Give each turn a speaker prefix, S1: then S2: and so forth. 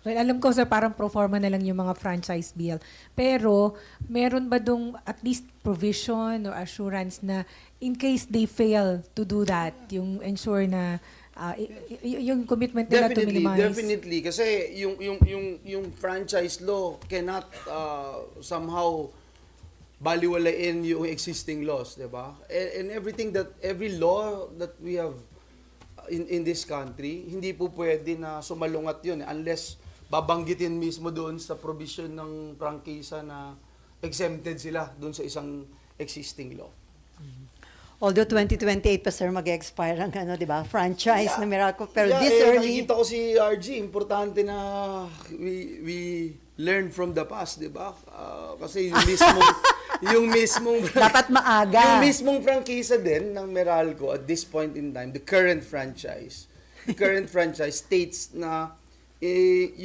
S1: Well, alam ko sir, parang pro forma na lang yung mga franchise bill. Pero, meron ba dong at least provision or assurance na in case they fail to do that, yung ensure na yung commitment nila to minimize?
S2: Definitely. Kasi yung franchise law cannot somehow baliwalain yung existing laws, di ba? And everything that, every law that we have in this country, hindi po pwede na sumalungat yun unless babanggitin mismo doon sa provision ng prangkisa na exempted sila doon sa isang existing law.
S3: Although 2028 pa sir mag-expire ang ano, 'di ba? Franchise na Meralco, pero this early.
S2: Nakikita ko si RG, importante na we learn from the past, 'di ba? Kasi yung mismong
S3: Dapat maaga.
S2: yung mismong prangkisa din ng Meralco at this point in time, the current franchise states na yung